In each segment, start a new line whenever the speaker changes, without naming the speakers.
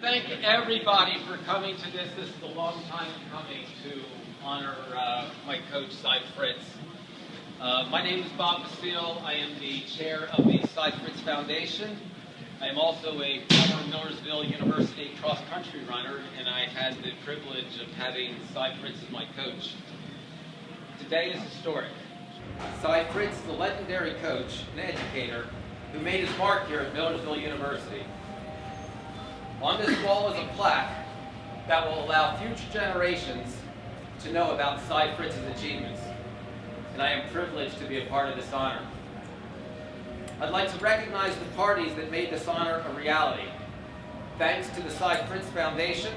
Thank everybody for coming to this. This is a long time coming to honor my coach, Cy Fritz. My name is Bob Vasile. I am the chair of the Cy Fritz Foundation. I am also a former Millersville University cross-country runner, and I had the privilege of having Cy Fritz as my coach. Today is historic. Cy Fritz is the legendary coach and educator who made his mark here at Millersville University. On this wall is a plaque that will allow future generations to know about Cy Fritz's achievements, and I am privileged to be a part of this honor. I'd like to recognize the parties that made this honor a reality. Thanks to the Cy Fritz Foundation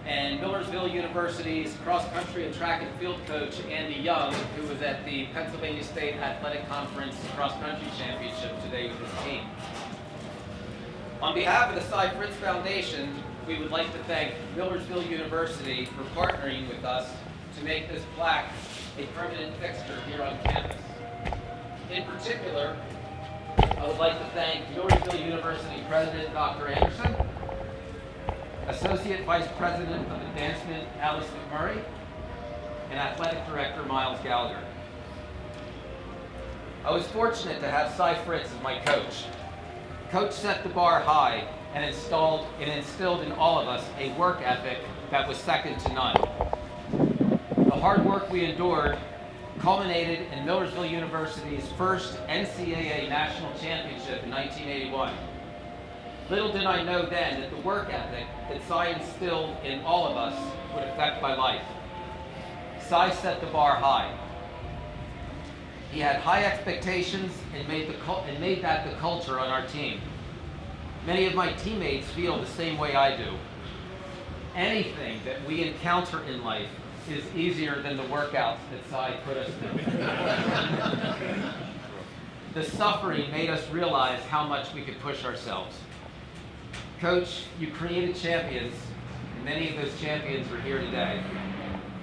and Millersville University's cross-country and track and field coach, Andy Young, who was at the Pennsylvania State Athletic Conference cross-country championship today with his team. On behalf of the Cy Fritz Foundation, we would like to thank Millersville University for partnering with us to make this plaque a permanent fixture here on campus. In particular, I would like to thank Millersville University President Dr. Anderson, Associate Vice President of Advancement Alice McMurray, and Athletic Director Miles Gallagher. I was fortunate to have Cy Fritz as my coach. Coach set the bar high and instilled in all of us a work ethic that was second to none. The hard work we endured culminated in Millersville University's first NCAA National Championship in 1981. Little did I know then that the work ethic that Cy instilled in all of us would affect my life. Cy set the bar high. He had high expectations and made that the culture on our team. Many of my teammates feel the same way I do. Anything that we encounter in life is easier than the workouts that Cy put us through. The suffering made us realize how much we could push ourselves. Coach, you created champions, and many of those champions are here today.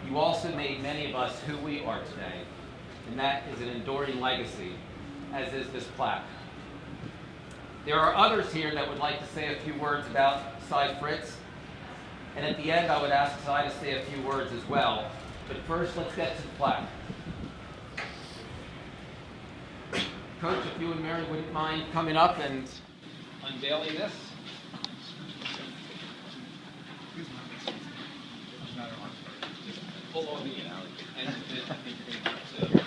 You also made many of us who we are today. And that is an enduring legacy, as is this plaque. There are others here that would like to say a few words about Cy Fritz, and at the end I would ask Cy to say a few words as well. But first, let's get to the plaque. Coach, if you and Mary wouldn't mind coming up and unveiling this. Pull on me, Alex. And I think you're going to have to.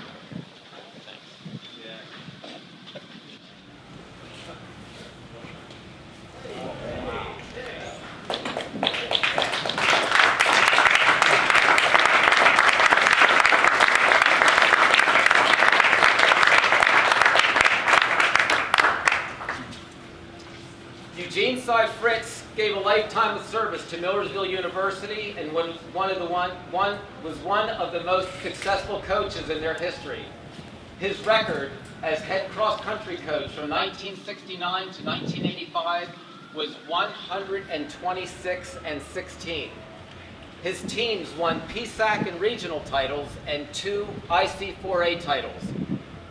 Eugene Cy Fritz gave a lifetime of service to Millersville University and was one of the most successful coaches in their history. His record as head cross-country coach from 1969 to 1985 was 126-16. His teams won PSAC and regional titles and 2 IC4A titles.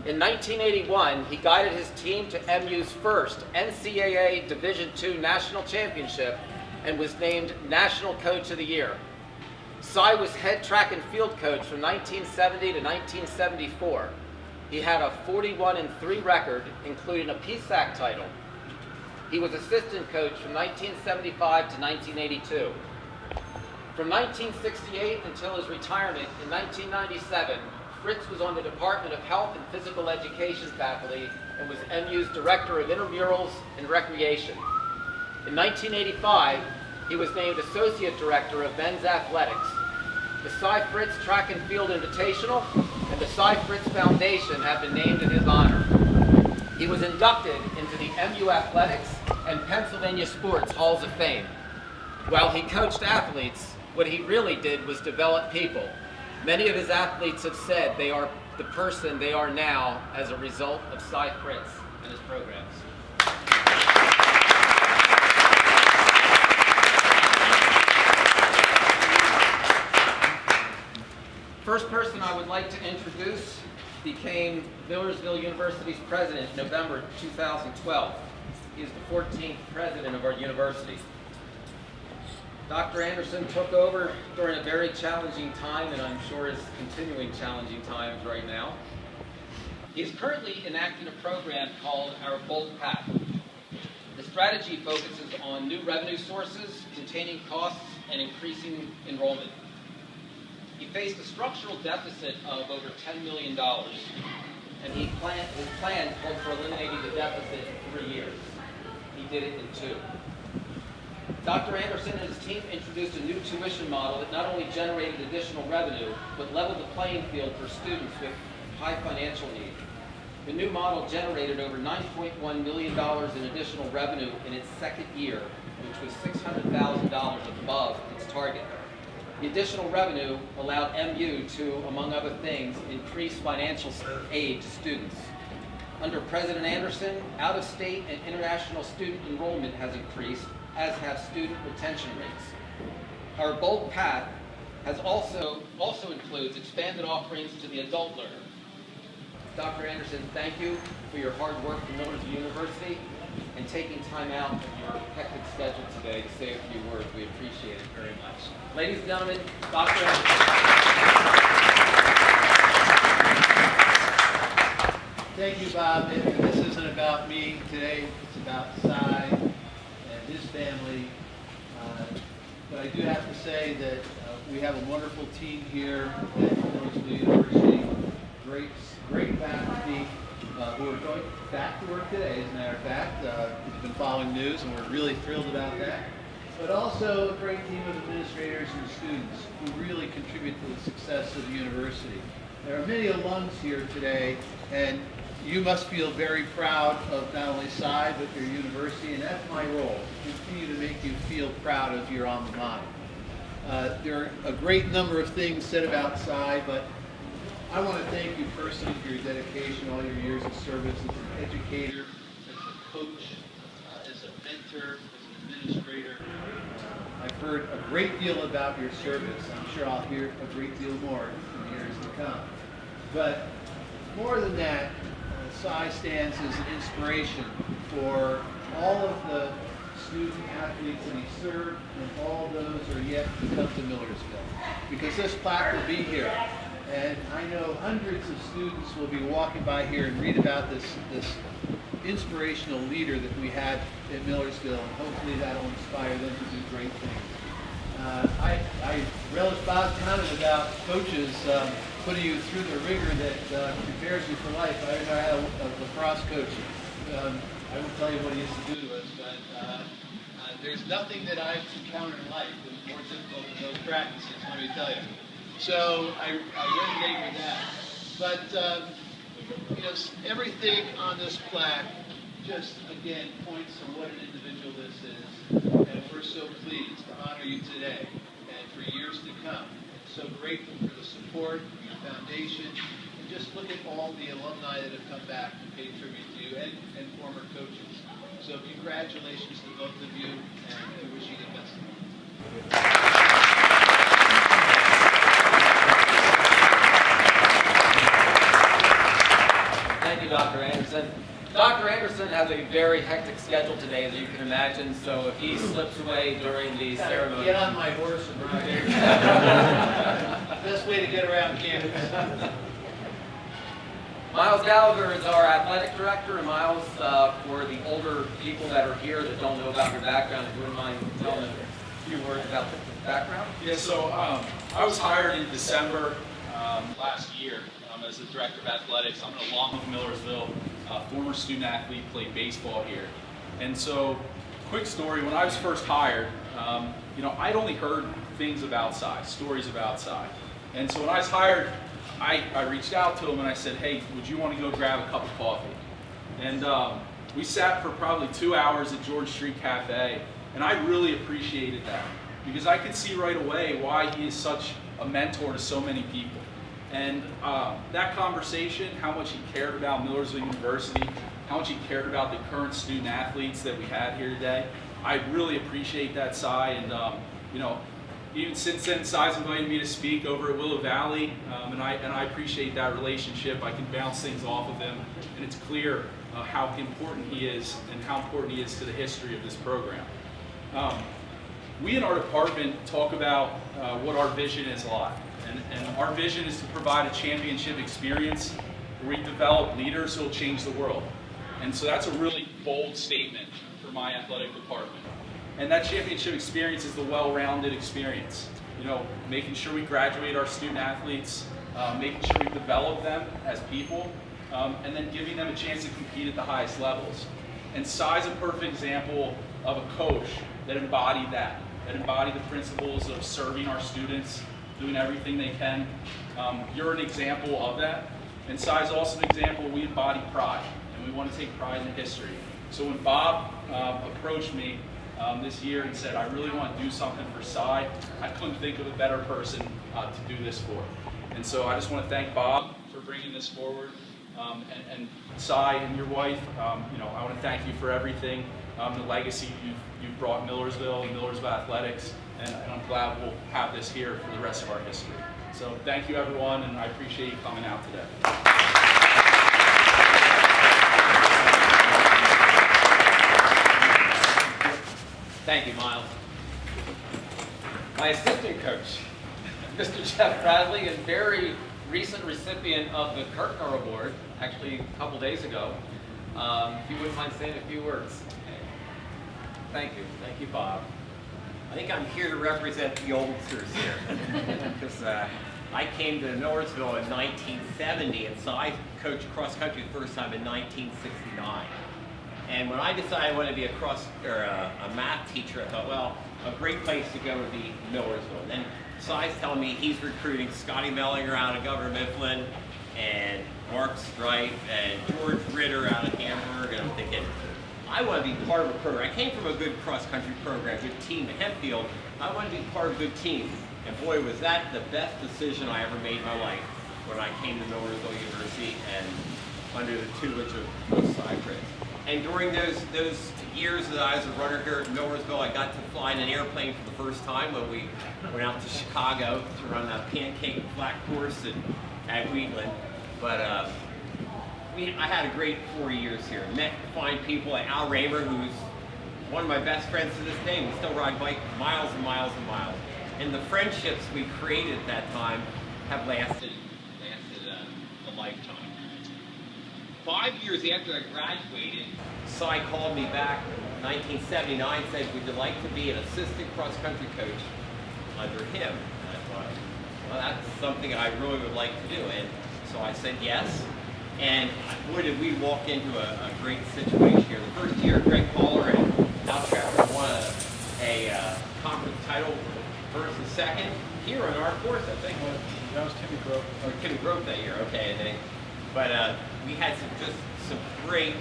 In 1981, he guided his team to MU's first NCAA Division II National Championship and was named National Coach of the Year. Cy was head track and field coach from 1970 to 1974. He had a 41-3 record, including a PSAC title. He was assistant coach from 1975 to 1982. From 1968 until his retirement in 1997, Fritz was on the Department of Health and Physical Education faculty and was MU's Director of Intramurals and Recreation. In 1985, he was named Associate Director of Men's Athletics. The Cy Fritz Track and Field Invitational and the Cy Fritz Foundation have been named in his honor. He was inducted into the MU Athletics and Pennsylvania Sports Halls of Fame. While he coached athletes, what he really did was develop people. Many of his athletes have said they are the person they are now as a result of Cy Fritz and his programs. First person I would like to introduce became Millersville University's president in November 2012. He is the 14th president of our university. Dr. Anderson took over during a very challenging time, and I'm sure is continuing challenging times right now. He's currently enacting a program called our Bold Path. The strategy focuses on new revenue sources, containing costs, and increasing enrollment. He faced a structural deficit of over $10 million, and his plan called for eliminating the deficit in 3 years. He did it in 2. Dr. Anderson and his team introduced a new tuition model that not only generated additional revenue, but leveled the playing field for students with high financial need. The new model generated over $9.1 million in additional revenue in its second year, which was $600,000 above its target. The additional revenue allowed MU to, among other things, increase financial aid to students. Under President Anderson, out-of-state and international student enrollment has increased, as have student retention rates. Our Bold Path has also includes expanded offerings to the adult learner. Dr. Anderson, thank you for your hard work for Millersville University and taking time out of your hectic schedule today to say a few words. We appreciate it very much. Ladies and gentlemen, Dr. Anderson.
Thank you, Bob. This isn't about me today. It's about Cy and his family. But I do have to say that we have a wonderful team here at Millersville University. Great faculty who are going back to work today, as a matter of fact. We've been following news, and we're really thrilled about that. But also a great team of administrators and students who really contribute to the success of the university. There are many alums here today, and you must feel very proud of not only Cy, but your university, and that's my role, to continue to make you feel proud of your alma mater. There are a great number of things said about Cy, but I want to thank you personally for your dedication, all your years of service as an educator, as a coach, as a mentor, as an administrator. I've heard a great deal about your service. I'm sure I'll hear a great deal more in the years to come. But more than that, Cy stands as an inspiration for all of the student athletes that he served and all those who are yet to come to Millersville. Because this plaque will be here. And I know hundreds of students will be walking by here and read about this inspirational leader that we had in Millersville, and hopefully that will inspire them to do great things. I relish Bob's comment about coaches putting you through the rigor that prepares you for life. I had a lacrosse coach. I won't tell you what he used to do to us, but there's nothing that I've encountered in life that is more difficult than those practices, let me tell you. So I resonate with that. But you know, everything on this plaque just again points to what an individual this is, and we're so pleased to honor you today and for years to come. So grateful for the support, for your foundation, and just look at all the alumni that have come back to pay tribute to you and former coaches. So congratulations to both of you, and I wish you the best of luck.
Thank you, Dr. Anderson. Dr. Anderson has a very hectic schedule today, as you can imagine, so if he slips away during the ceremony...
Get on my horse and ride. Best way to get around campus.
Miles Gallagher is our athletic director, and Miles, for the older people that are here that don't know about your background, if you wouldn't mind telling them a few words about the background?
Yeah, so I was hired in December last year as the director of athletics. I'm an alum of Millersville, former student athlete, played baseball here. And so, quick story, when I was first hired, you know, I'd only heard things about Cy, stories about Cy. And so when I was hired, I reached out to him and I said, hey, would you want to go grab a cup of coffee? And we sat for probably 2 hours at George Street Cafe, and I really appreciated that because I could see right away why he is such a mentor to so many people. And that conversation, how much he cared about Millersville University, how much he cared about the current student athletes that we had here today, I really appreciate that, Cy. And you know, even since then, Cy's invited me to speak over at Willow Valley, and I appreciate that relationship. I can bounce things off of him, and it's clear how important he is and how important he is to the history of this program. we in our department talk about what our vision is a lot. And our vision is to provide a championship experience where we develop leaders who will change the world. And so that's a really bold statement for my athletic department. And that championship experience is the well-rounded experience. You know, making sure we graduate our student athletes, making sure we develop them as people, and then giving them a chance to compete at the highest levels. And Cy's a perfect example of a coach that embodied that embodied the principles of serving our students, doing everything they can. You're an example of that. And Cy's also an example we embody pride, and we want to take pride in history. So when Bob approached me this year and said, I really want to do something for Cy, I couldn't think of a better person to do this for. And so I just want to thank Bob for bringing this forward. And Cy and your wife, you know, I want to thank you for everything, the legacy you've brought Millersville and Millersville athletics, and I'm glad we'll have this here for the rest of our history. So thank you everyone, and I appreciate you coming out today.
Thank you, Miles. My assistant coach, Mr. Jeff Bradley, and very recent recipient of the Kirkner Award, actually a couple days ago. If you wouldn't mind saying a few words. Thank you. Thank you, Bob.
I think I'm here to represent the oldsters here, because I came to Millersville in 1970, and so I coached cross country the first time in 1969. And when I decided I wanted to be a math teacher, I thought, well, a great place to go would be Millersville. And then Cy's telling me he's recruiting Scotty Mellinger out of Governor Mifflin, and Mark Stripe, and George Ritter out of Hamburg, and I'm thinking, I want to be part of a program. I came from a good cross-country program, good team at Hempfield. I want to be part of a good team. And boy, was that the best decision I ever made in my life when I came to Millersville University and under the tutelage of Cy Fritz. And during those years that I was a runner here at Millersville, I got to fly in an airplane for the first time when we went out to Chicago to run a pancake flat course at Wheatland. But I had a great 4 years here. Met fine people like Al Raymer, who's one of my best friends to this day. We still ride bike miles and miles and miles. And the friendships we created at that time have lasted a lifetime. 5 years after I graduated, Cy called me back in 1979 and said, would you like to be an assistant cross-country coach under him? And I thought, well, that's something I really would like to do. And so I said yes. And boy, did we walk into a great situation here. The first year, Greg Cauller and Al Trapper won a conference title, first and second, here on our course, I think.
That was Timmy Grove.
Or Timmy Grove that year, okay. But we had some great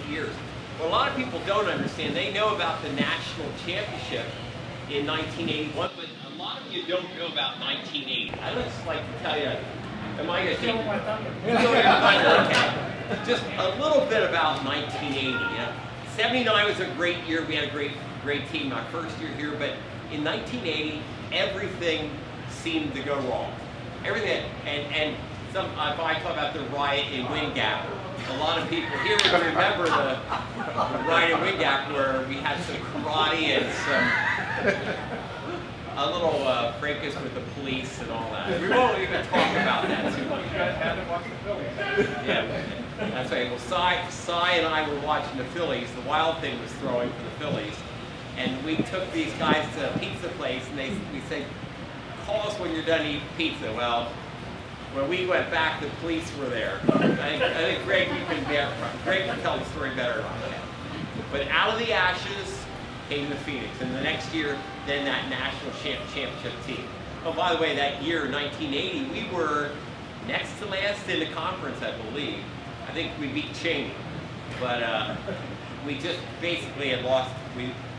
years. What a lot of people don't understand, they know about the national championship in 1981, but a lot of you don't know about 1980. I'd just like to tell you, am I going to
Steal my thunder.
okay. Just a little bit about 1980. Yeah. 79 was a great year. We had a great team my first year here, but in 1980, everything seemed to go wrong. Everything, and some, if I talk about the riot in Wind Gap, a lot of people here would remember the riot in Wind Gap where we had some karate and a little fracas with the police and all that. We won't even talk about that too much.
You guys had to watch the Phillies.
Yeah, that's right. Well, Cy and I were watching the Phillies. The Wild Thing was throwing for the Phillies. And we took these guys to a pizza place, and we said, call us when you're done eating pizza. Well, when we went back, the police were there. I think Greg can tell the story better than I can. But out of the ashes came the Phoenix, and the next year, then that national championship team. Oh, by the way, that year, 1980, we were next to last in the conference, I believe. I think we beat Cheney, but we just basically had lost.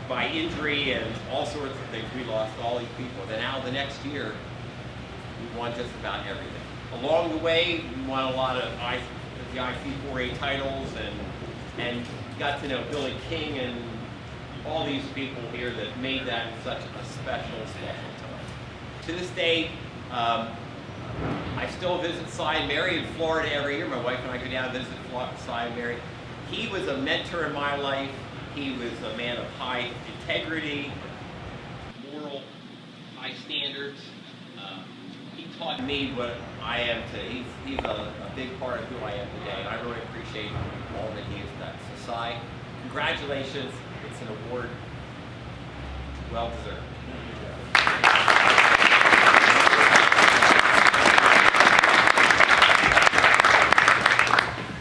By injury and all sorts of things, we lost all these people. Then now the next year, we won just about everything. Along the way, we won a lot of the IC4A titles and got to know Billy King and all these people here that made that such a special time. To this day, I still visit Cy and Mary in Florida every year. My wife and I go down and visit Cy and Mary. He was a mentor in my life. He was a man of high integrity,
high standards. He taught
Me what I am today. He's a big part of who I am today, and I really appreciate all that he has done. So, Si, congratulations. It's an award well deserved.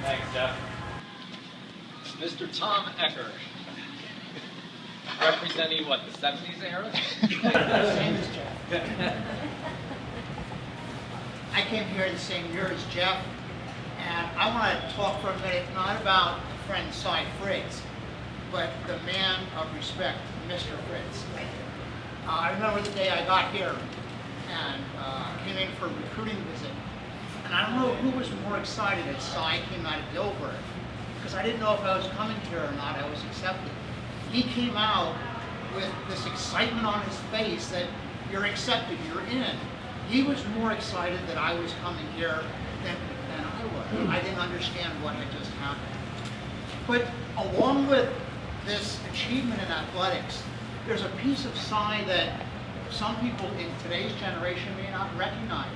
Thanks, Jeff. Mr. Tom Ecker, representing what, the 70s era?
Same as Jeff. I came here the same year as Jeff, and I want to talk for a minute not about friend Si Fritz, but the man of respect, Mr. Fritz. I remember the day I got here and came in for a recruiting visit, and I don't know who was more excited that Si came out of Dilbert, because I didn't know if I was coming here or not. I was accepted. He came out with this excitement on his face that you're accepted, you're in. He was more excited that I was coming here than I was. I didn't understand what had just happened. But along with this achievement in athletics, there's a piece of Si that some people in today's generation may not recognize.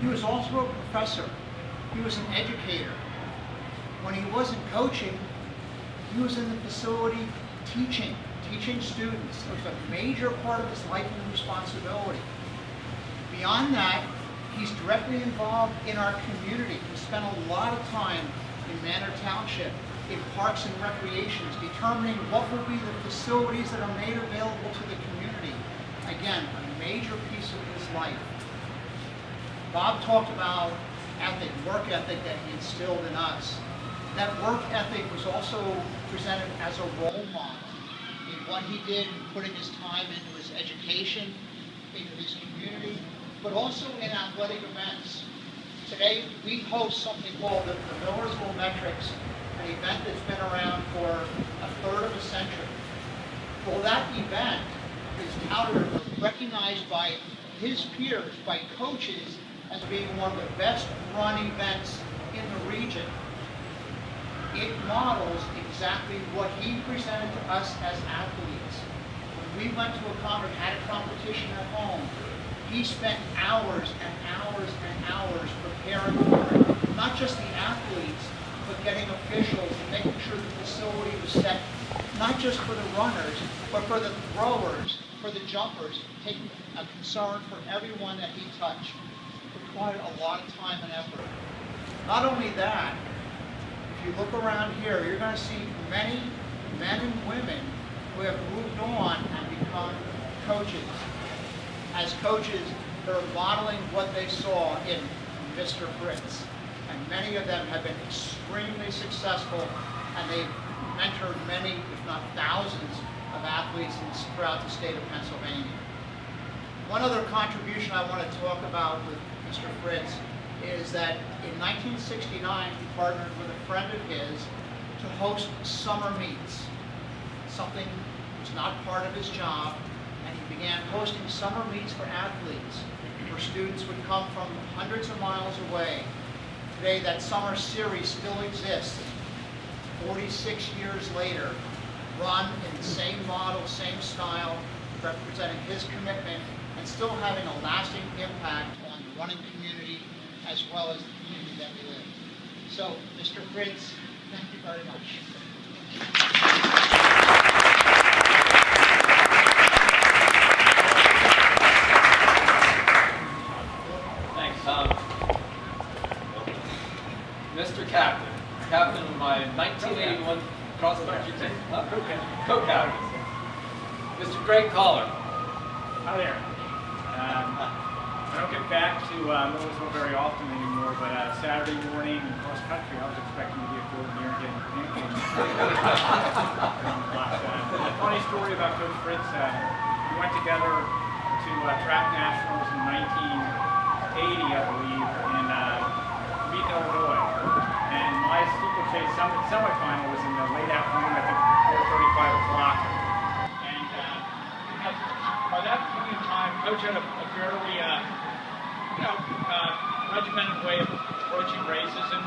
He was also a professor. He was an educator. When he wasn't coaching, he was in the facility teaching students. It was a major part of his life and responsibility. Beyond that, he's directly involved in our community. He spent a lot of time in Manor Township, in parks and recreations, determining what will be the facilities that are made available to the community. Again, a major piece of his life. Bob talked about work ethic that he instilled in us. That work ethic was also presented as a role model in what he did in putting his time into his education, into his community, but also in athletic events. Today, we host something called the Millersville Metrics, an event that's been around for a third of a century. Well, that event is touted or recognized by his peers, by coaches, as being one of the best run events in the region. It models exactly what he presented to us as athletes. When we went to had a competition at home, he spent hours and hours and hours preparing for it. Not just the athletes, but getting officials and making sure the facility was set, not just for the runners, but for the throwers, for the jumpers, taking a concern for everyone that he touched. It required a lot of time and effort. Not only that, if you look around here, you're going to see many men and women who have moved on and become coaches. As coaches, they're modeling what they saw in Mr. Fritz. And many of them have been extremely successful, and they've mentored many, if not thousands, of athletes throughout the state of Pennsylvania. One other contribution I want to talk about with Mr. Fritz is that in 1969, he partnered with a friend of his to host summer meets, something that was not part of his job, and he began hosting summer meets for athletes, where students would come from hundreds of miles away. Today, that summer series still exists, 46 years later, run in the same model, same style, representing his commitment, and still having a lasting impact on the running community as well as the community that we live in. So, Mr. Fritz, thank you very much.
Thanks, Tom. Mr. Captain of my 1981 cross-country team. Co-captain. Mr. Greg Cauller.
Hi there. I don't get back to Millersville very often anymore, but Saturday morning in cross country, I was expecting to be a fourth year and getting pancakes. A funny story about Coach Fritz. We went together to track nationals in 1980, I believe, in Mead, Illinois. And my steeplechase semifinal was in the late afternoon, I think 4:35 o'clock. And by that point in time, Coach had a fairly regimented way of approaching races, and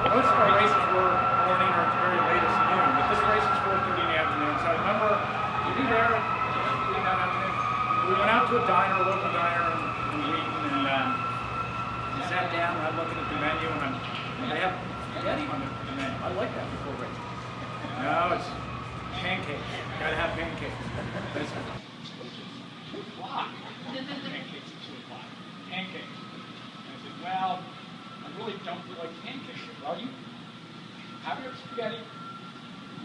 most of our races were morning or at the very latest noon, but this race was 4:30 in the afternoon, so I remember, you were there that afternoon? We we went out to a diner, a local diner in Wheaton, and we sat down, and I'm looking at the menu, and they have spaghetti on the menu. I like that before breakfast. No, it's pancakes. Gotta have pancakes. It's 2 o'clock. Pancakes at 2 o'clock. Pancakes. And I said, well, I really don't feel like pancakes. Well, you have your spaghetti.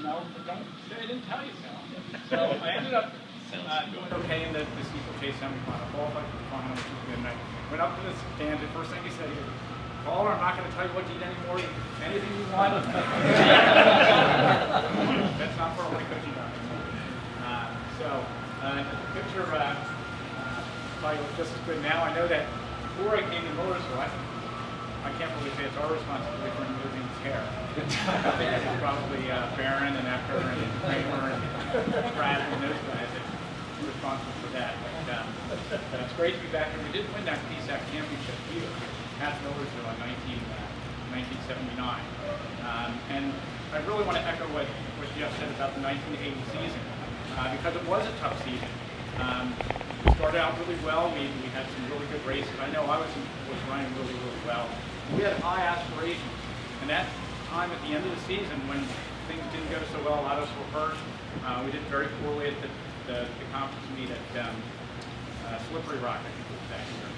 No, but don't say I didn't tell you so. So I ended up doing okay in the steeplechase semifinal. Qualified for the final, which was good. And I went up to the stand, the first thing he said, Cauller, I'm not going to tell you what to eat anymore. Anything you want. That's not part of my coaching document. The picture probably looks just as good now. I know that before I came to Millersville, I can't really say it's our responsibility for removing his hair. It's probably Barron and Ecker and Kramer and Brad and those guys that are responsible for that. But it's great to be back, and we did win that PSAC championship here at Millersville in 1979. And I really want to echo what Jeff said about the 1980 season, because it was a tough season. We started out really well. We had some really good races. I know I was running really, really well. We had high aspirations. And that time at the end of the season, when things didn't go so well, a lot of us were hurt. We did very poorly at the conference meet at Slippery Rock, I think it was that year.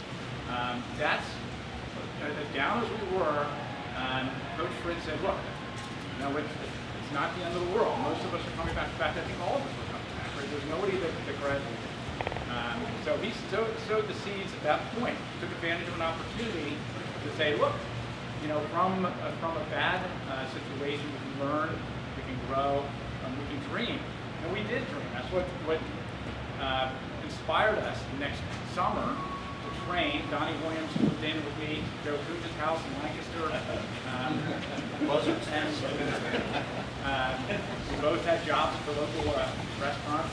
That's, as down as we were, Coach Fritz said, look, it's not the end of the world. Most of us are coming back. In fact, I think all of us are coming back. Right? There's nobody that graduated. So he sowed the seeds at that point. Took advantage of an opportunity to say, look, from a bad situation, we can learn, we can grow, we can dream. And we did dream. That's what inspired us next summer to train. Donnie Williams moved in with me, Joe Cooch's house in Lancaster. We both had jobs at the local restaurant.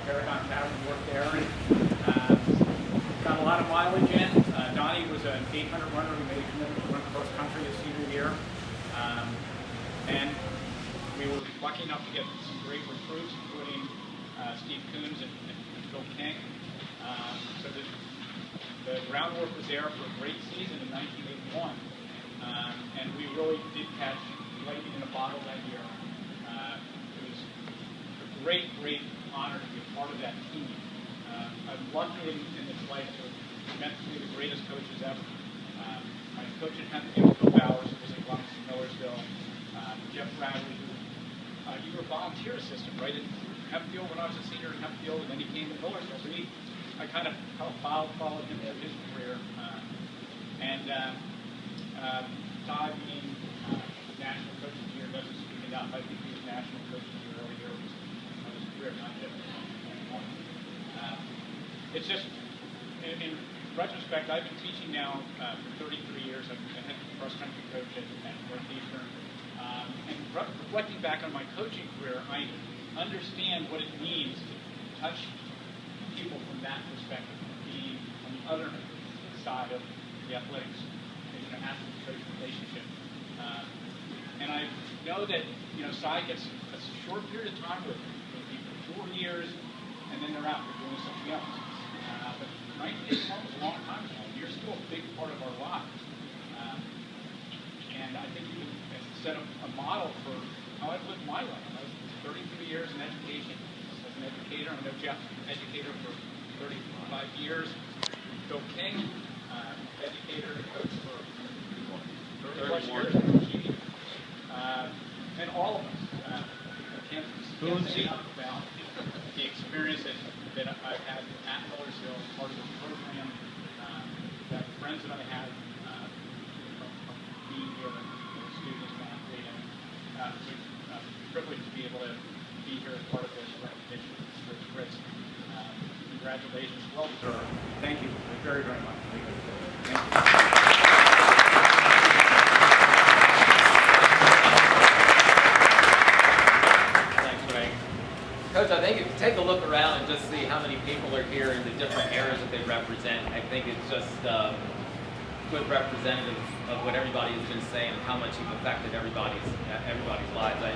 Paragon Tavern worked there. Got a lot of mileage in. Donnie was an 800 runner who made a commitment to run cross country his senior year. And we were lucky enough to get some great recruits, including Steve Coons and Phil King. So the groundwork was there for a great season in 1981. And we really did catch lightning in a bottle that year. It was a great honor to be a part of that team. I'm lucky in this life to have met two of the greatest coaches ever. My coach at Hempfield, Bill Bowers, who was at Millersville, Jeff Bradley, who you were a volunteer assistant, right, at Hempfield when I was a senior at Hempfield, and then he came to Millersville. So I kind of followed him through his career. Todd being national coach of the year doesn't speak enough. I think he was national coach of the year earlier of his career, not just it's just, in retrospect, I've been teaching now for 33 years. I'm a head cross-country coach at Northeastern. And reflecting back on my coaching career, I understand what it means to touch people from that perspective, being on the other side of the athletics, athlete-coach relationship. And I know that, Cy gets a short period of time with people, 4 years, and then they're out, they're doing something else. But 1981 was a long time ago. You're still a big part of our lives. And I think you can set up a model for how I've lived my life. I was 33 years in education as an educator. I know Jeff's an educator for 35 years. Bill King, educator and coach for 30 plus years. And all of us. I can't say enough about the experience that I've had at Millersville as part of this program, the friends that I have from being here, students and athletes, and it's a privilege to be able to be here as part of this recognition for Fritz. Congratulations. Well deserved. Thank you very, very much. Thank you.
Coach, I think if you take a look around and just see how many people are here in the different areas that they represent, I think it's just good representative of what everybody has been saying and how much you've affected everybody's lives. I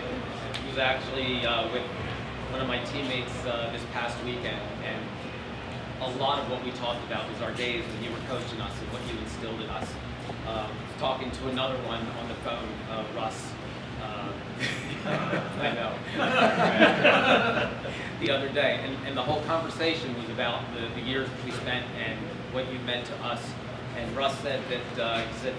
was actually with one of my teammates this past weekend, and
a lot of what we talked about was our days when you were coaching us and what you instilled in us. Talking to another one on the phone, Russ. I know. The other day, and the whole conversation was about the years that we spent and what you meant to us. And Russ said that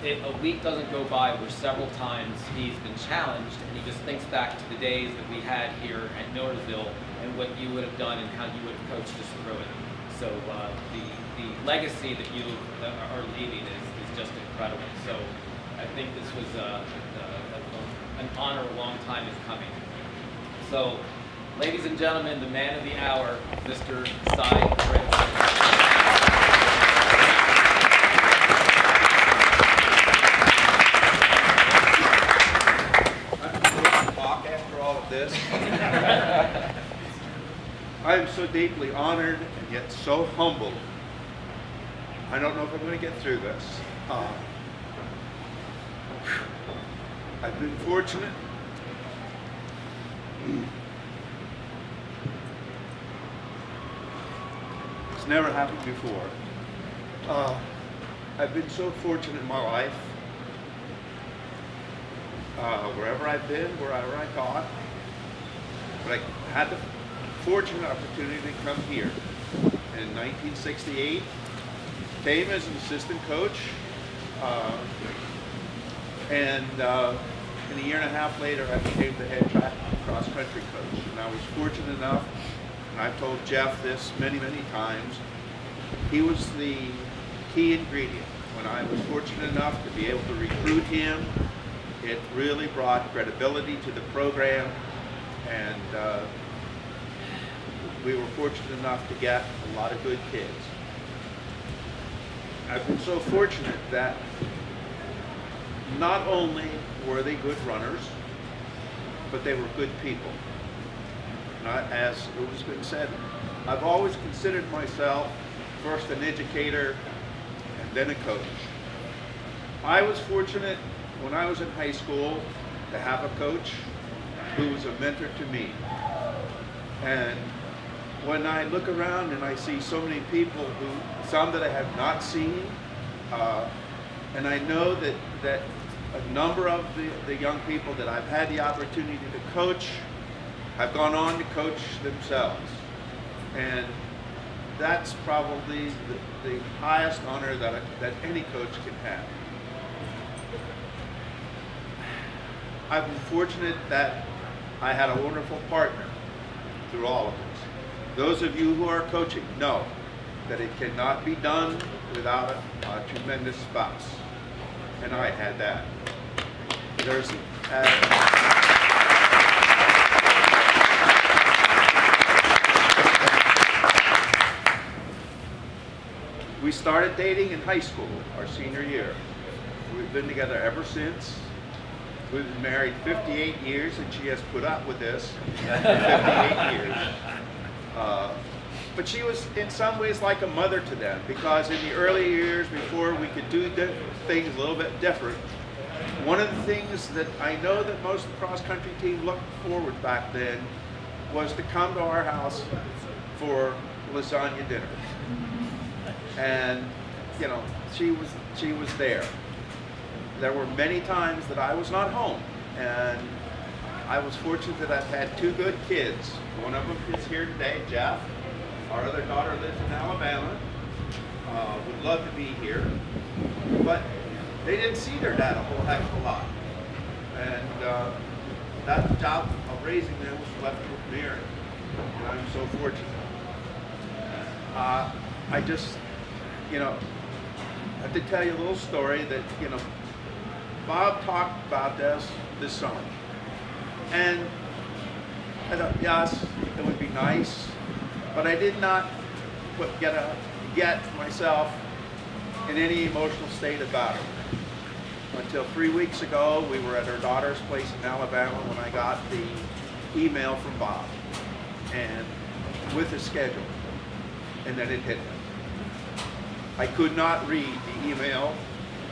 a week doesn't go by where several times he's been challenged, and he just thinks back to the days that we had here at Millersville and what you would have done and how you would have coached us through it. So the legacy that you are leaving is just incredible. So I think this was an honor a long time in coming. So, ladies and gentlemen, the man of the hour, Mr. Fritz.
After all of this, I am so deeply honored and yet so humbled. I don't know if I'm going to get through this. I've been fortunate. It's never happened before. I've been so fortunate in my life. Wherever I've been, wherever I taught, but I had the fortunate opportunity to come here in 1968. Came as an assistant coach, and a year and a half later, I became the head track cross country coach. And I was fortunate enough, and I've told Jeff this many, many times, he was the key ingredient. When I was fortunate enough to be able to recruit him, it really brought credibility to the program, and we were fortunate enough to get a lot of good kids. I've been so fortunate that not only were they good runners, but they were good people. As it has been said, I've always considered myself first an educator and then a coach. I was fortunate when I was in high school to have a coach who was a mentor to me. And when I look around and I see so many people some that I have not seen, and I know that a number of the young people that I've had the opportunity to coach have gone on to coach themselves. And that's probably the highest honor that any coach can have. I've been fortunate that I had a wonderful partner through all of this. Those of you who are coaching know that it cannot be done without a tremendous spouse. And I had that. We started dating in high school, our senior year. We've been together ever since. We've been married 58 years, and she has put up with this for 58 years. But she was in some ways like a mother to them, because in the early years, before we could do things a little bit different, one of the things that I know that most of the cross-country team looked forward back then was to come to our house for lasagna dinner. And, you know, she was there. There were many times that I was not home, and I was fortunate that I've had two good kids. One of them is here today, Jeff. Our other daughter lives in Alabama. Would love to be here, but they didn't see their dad a whole heck of a lot. And that job of raising them was left with Mary, and I'm so fortunate. I just, you know, I have to tell you a little story that, you know, Bob talked about this summer. And I thought, yes, it would be nice, but I did not get myself in any emotional state about it. Until 3 weeks ago, we were at her daughter's place in Alabama when I got the email from Bob, and with the schedule, and then it hit me. I could not read the email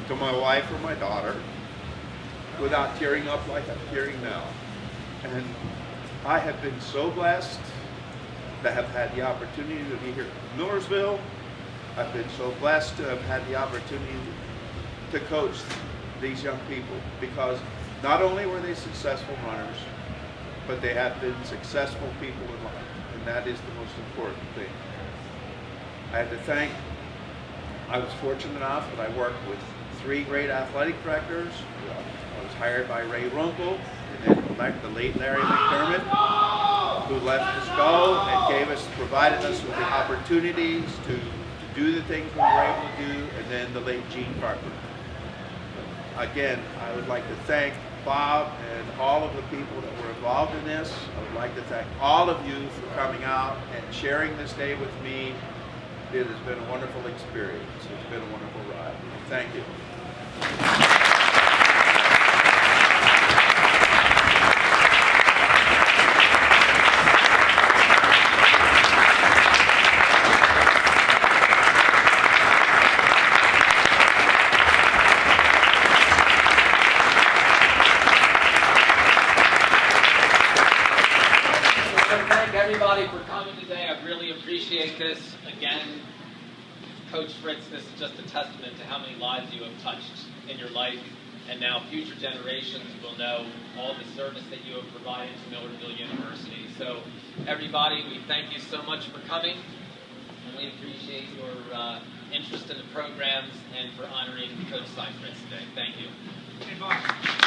to my wife or my daughter without tearing up like I'm tearing now. And I have been so blessed that have had the opportunity to be here in Millersville. I've been so blessed to have had the opportunity to coach these young people, because not only were they successful runners, but they have been successful people in life, and that is the most important thing. I have to thank, I was fortunate enough that I worked with 3 great athletic directors. I was hired by Ray Runkle, and then the late Larry McDermott, who let us go and provided us with the opportunities to do the things we were able to do, and then the late Gene Carpenter. Again, I would like to thank Bob and all of the people that were involved in this. I would like to thank all of you for coming out and sharing this day with me. It has been a wonderful experience. It's been a wonderful ride. Thank you.
Everybody for coming today. I really appreciate this. Again, Coach Fritz, this is just a testament to how many lives you have touched in your life, and now future generations will know all the service that you have provided to Millersville University. So everybody, we thank you so much for coming, and we appreciate your interest in the programs and for honoring Coach Fritz today. Thank you.
Hey, Bob.